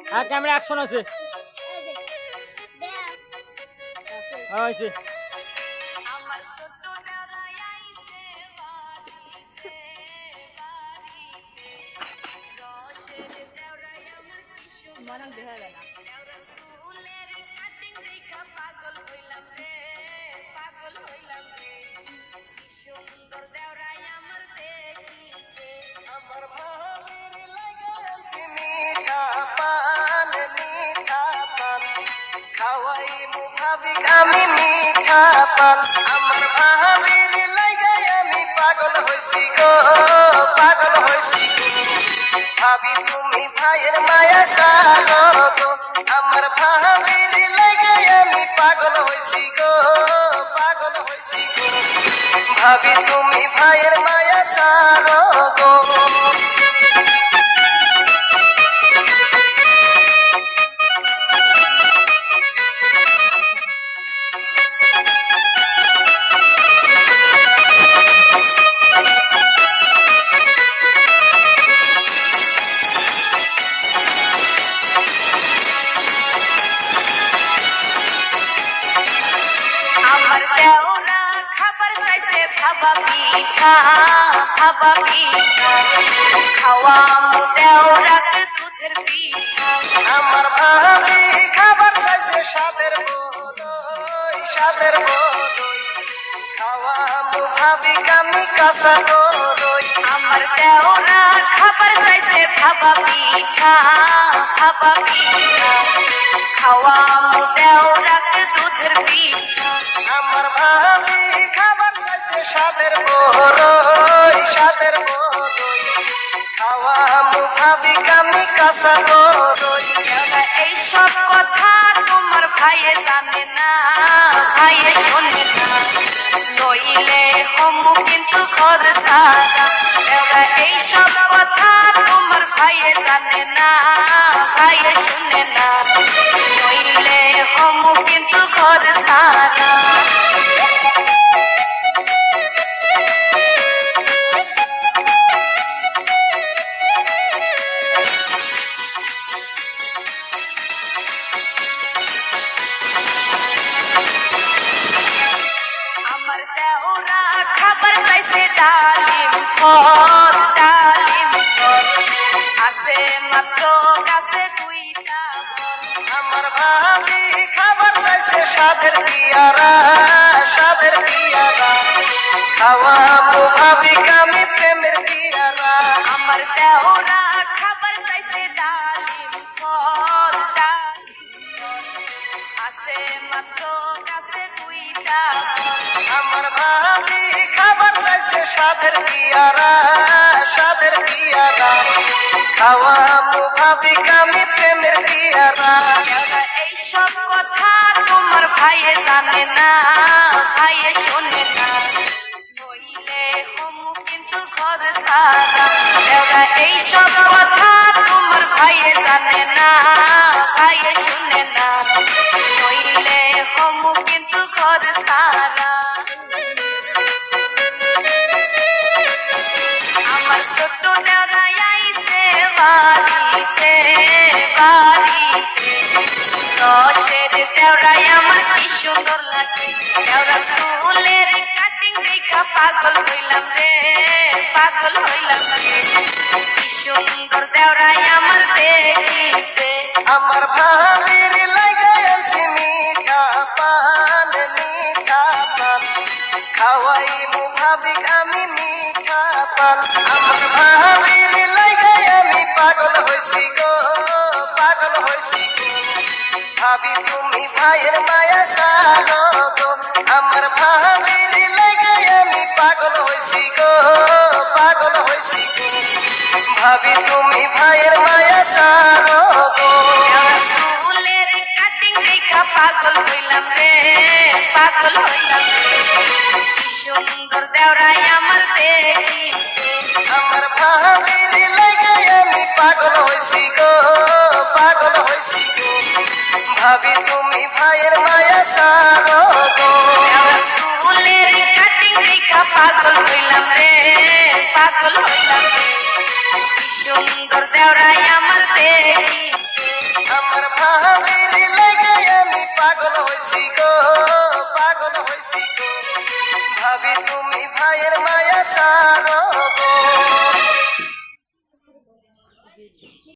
হ্যাঁ camera action আছে। হয়েছে। আমি মিঠা পান আমার ভাবির লাগে আমি পাগল হইছি গো, পাগল হইছি ভাবি তুমি ভাইয়ের মায়া সারো গো, আমার ভাবির লাগে আমি পাগল হইছি গো, পাগল হইছি গো ভাবি তুমি ভাইয়ের মায়া সারো গো। খাবা পিঠা খাওয়া দেওরাতে দুধের পিঠা আমার ভাবি খাবার চাইছে স্বাদের বড়ই, স্বাদের বড়ই খাওয়া ভাবি কামি কাঁচা বড়ই আমার দেওরা খাবার চাইছে খাবা পিঠা খাওয়া দেওরাতে দুধের পিঠা আমার ভাবি খাবার চাইছে স্বাদের বড়ই, স্বাদের বড়ই খাওয়া ভাবি কামি কাঁচা বড়ই এইসব কথা তোমার ভাইয়ে জানে না, ভাইয়ে শোনে না নইলে হমু কিন্তু ঘর সারা এইসব কথা তোমার ভাইয়ে জানে না, ভাইয়ে শুনে না নইলে হমু কিন্তু ঘর সারা। আমার দেওরা খাবার চাইছে ডালিম ফল, ডালিম ফল আছে মাত্র গাছে দুইটা ফল আমার ভাবি খাবার চাইছে স্বাদের পিয়ারা, স্বাদের পিয়ারা খাওয়া ভাবি কামি প্রেমের পিয়ারা আমার দেওরা খাবার চাইছে ডালিম ফল, ডালিম ফল আছে মাত্র গাছে দুইটা আমার ভাবি খাবার চাইছে স্বাদের পিয়ারা, স্বাদের পিয়ারা খাওয়া ভাবি কামি প্রেমের পিয়ারা এইসব কথা তোমার ভাইয়ে জানে না, ভাইয়ে শোনে না নইলে হমু কিন্তু ঘর সারা এইসব কথা তোমার ভাইয়ে জানে না, ভাইয়ে শুনে না নইলে হমু কিন্তু ঘর সারা। আমার ছোট দেওরা আইছে বাড়িতে, বাড়িতে দশের দেওরাই আমার কি সুন্দর লাগে দেওরা চুলের কাটিং দেখা পাগল হইলাম রে, পাগল হইলাম রে কি সুন্দর দেওরাই আমার দেখিতে আমার ভাবির লাগে আনছি মিঠা পান, মিঠা পান খাওয়াই ভাবি আমি মিঠা পান আমার ভাবির লাগে আমি পাগল হইছি গো, পাগল হইছি ভাবি তুমি ভাইয়ের মায়া সারো গো, আমার ভাবির লাগে আমি পাগল হইছি গো, পাগল হইছি ভাবি তুমি ভাইয়ের মায়া সারো গো চুলের কাটিং দেখা পাগল হইলাম রে, পাগল হইলাম রে কি সুন্দর দেওরাই আমার দেখি আমার ভাবির লাগে আমি পাগল হইছি গো, পাগল হইছি ভাবি তুমি ভাইয়ের মায়া সারো গো চুলের কাটিং দেখা পাগল হইলাম রে, পাগল হইলাম রে কি সুন্দর দেওরাই আমার দেখি হইছি গো পাগল হইছি গো ভাবি তুমি ভাইয়ের মায়া সারো